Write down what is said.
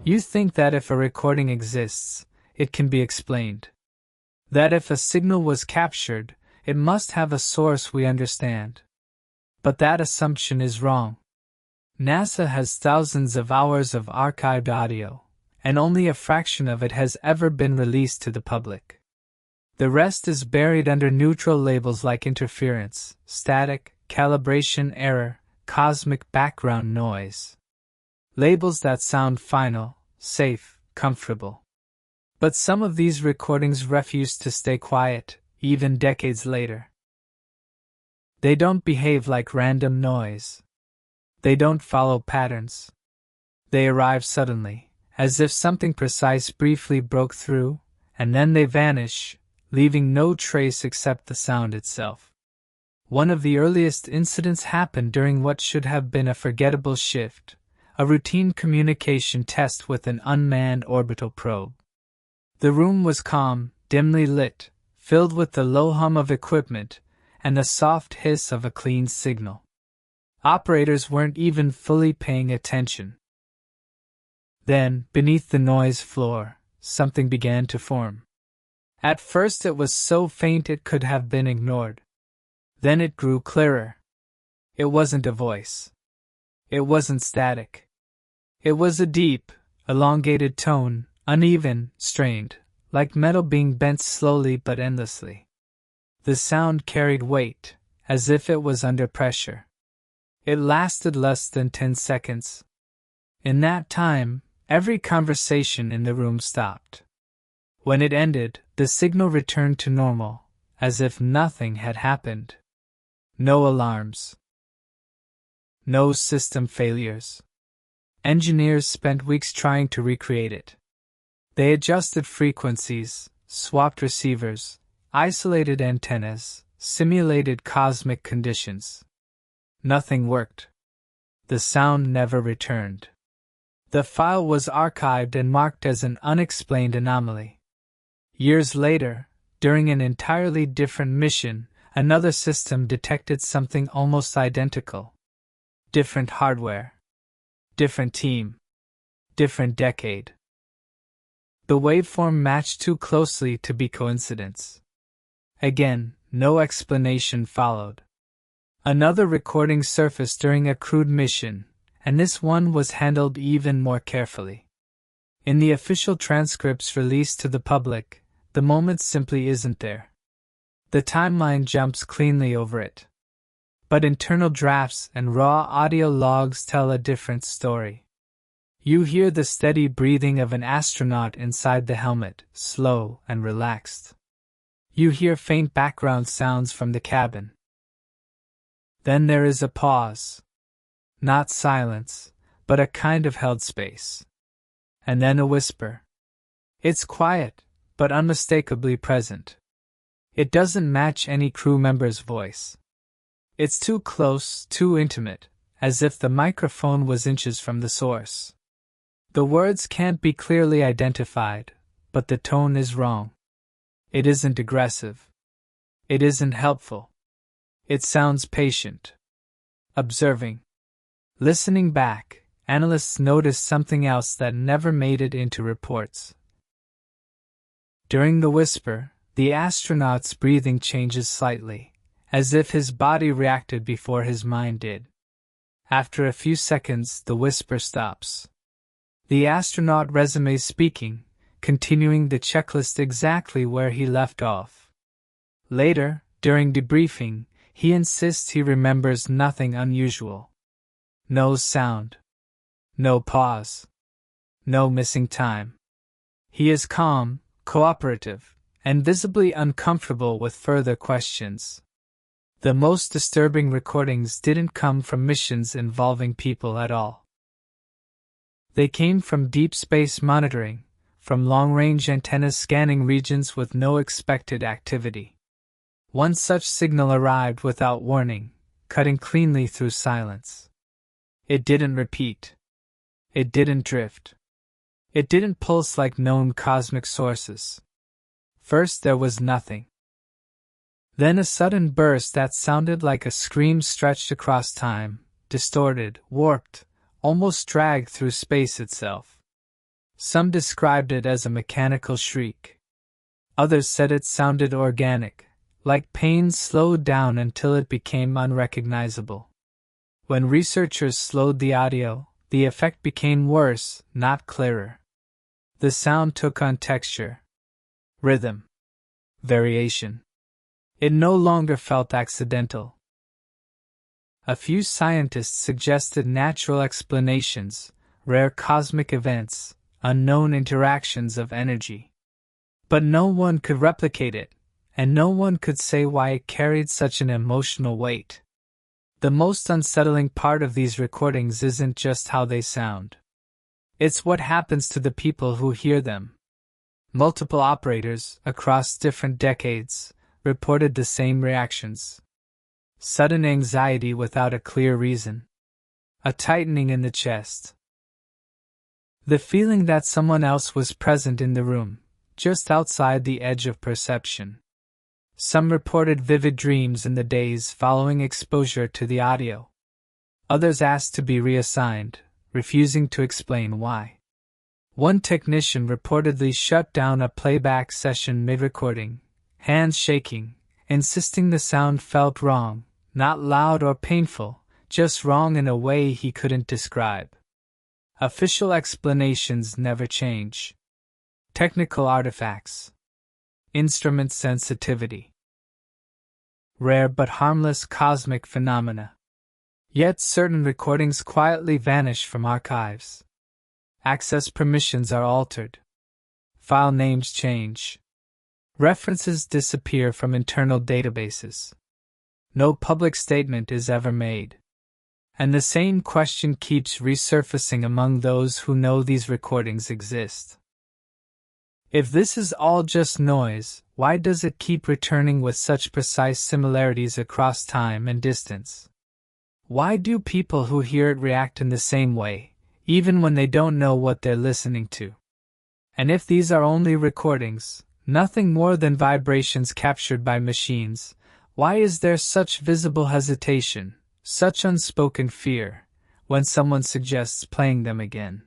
You think that if a recording exists, it can be explained. That if a signal was captured, it must have a source we understand. But that assumption is wrong. NASA has thousands of hours of archived audio, and only a fraction of it has ever been released to the public. The rest is buried under neutral labels like interference, static, calibration error, cosmic background noise. Labels that sound final, safe, comfortable. But some of these recordings refuse to stay quiet, even decades later. They don't behave like random noise. They don't follow patterns. They arrive suddenly, as if something precise briefly broke through, and then they vanish, leaving no trace except the sound itself. One of the earliest incidents happened during what should have been a forgettable shift, a routine communication test with an unmanned orbital probe. The room was calm, dimly lit, filled with the low hum of equipment and the soft hiss of a clean signal. Operators weren't even fully paying attention. Then, beneath the noise floor, something began to form. At first it was so faint it could have been ignored. Then it grew clearer. It wasn't a voice. It wasn't static. It was a deep, elongated tone, uneven, strained, like metal being bent slowly but endlessly. The sound carried weight, as if it was under pressure. It lasted less than 10 seconds. In that time, every conversation in the room stopped. When it ended, the signal returned to normal, as if nothing had happened. No alarms. No system failures. Engineers spent weeks trying to recreate it. They adjusted frequencies, swapped receivers, isolated antennas, simulated cosmic conditions. Nothing worked. The sound never returned. The file was archived and marked as an unexplained anomaly. Years later, during an entirely different mission, another system detected something almost identical. Different hardware. Different team. Different decade. The waveform matched too closely to be coincidence. Again, no explanation followed. Another recording surfaced during a crewed mission, and this one was handled even more carefully. In the official transcripts released to the public, the moment simply isn't there. The timeline jumps cleanly over it. But internal drafts and raw audio logs tell a different story. You hear the steady breathing of an astronaut inside the helmet, slow and relaxed. You hear faint background sounds from the cabin. Then there is a pause. Not silence, but a kind of held space. And then a whisper. It's quiet, but unmistakably present. It doesn't match any crew member's voice. It's too close, too intimate, as if the microphone was inches from the source. The words can't be clearly identified, but the tone is wrong. It isn't aggressive. It isn't helpful. It sounds patient. Observing. Listening back, analysts noticed something else that never made it into reports. During the whisper, the astronaut's breathing changes slightly, as if his body reacted before his mind did. After a few seconds, the whisper stops. The astronaut resumes speaking, continuing the checklist exactly where he left off. Later, during debriefing, he insists he remembers nothing unusual. No sound. No pause. No missing time. He is calm, cooperative, and visibly uncomfortable with further questions. The most disturbing recordings didn't come from missions involving people at all. They came from deep space monitoring, from long-range antennas scanning regions with no expected activity. One such signal arrived without warning, cutting cleanly through silence. It didn't repeat. It didn't drift. It didn't pulse like known cosmic sources. First there was nothing. Then a sudden burst that sounded like a scream stretched across time, distorted, warped, almost dragged through space itself. Some described it as a mechanical shriek. Others said it sounded organic, like pain slowed down until it became unrecognizable. When researchers slowed the audio, the effect became worse, not clearer. The sound took on texture, rhythm, variation. It no longer felt accidental. A few scientists suggested natural explanations, rare cosmic events, unknown interactions of energy. But no one could replicate it, and no one could say why it carried such an emotional weight. The most unsettling part of these recordings isn't just how they sound. It's what happens to the people who hear them. Multiple operators, across different decades, reported the same reactions. Sudden anxiety without a clear reason. A tightening in the chest. The feeling that someone else was present in the room, just outside the edge of perception. Some reported vivid dreams in the days following exposure to the audio. Others asked to be reassigned, refusing to explain why. One technician reportedly shut down a playback session mid-recording, hands shaking, insisting the sound felt wrong, not loud or painful, just wrong in a way he couldn't describe. Official explanations never change. Technical artifacts. Instrument sensitivity. Rare but harmless cosmic phenomena. Yet certain recordings quietly vanish from archives. Access permissions are altered. File names change. References disappear from internal databases. No public statement is ever made. And the same question keeps resurfacing among those who know these recordings exist. If this is all just noise, why does it keep returning with such precise similarities across time and distance? Why do people who hear it react in the same way, even when they don't know what they're listening to? And if these are only recordings, nothing more than vibrations captured by machines, why is there such visible hesitation, such unspoken fear, when someone suggests playing them again?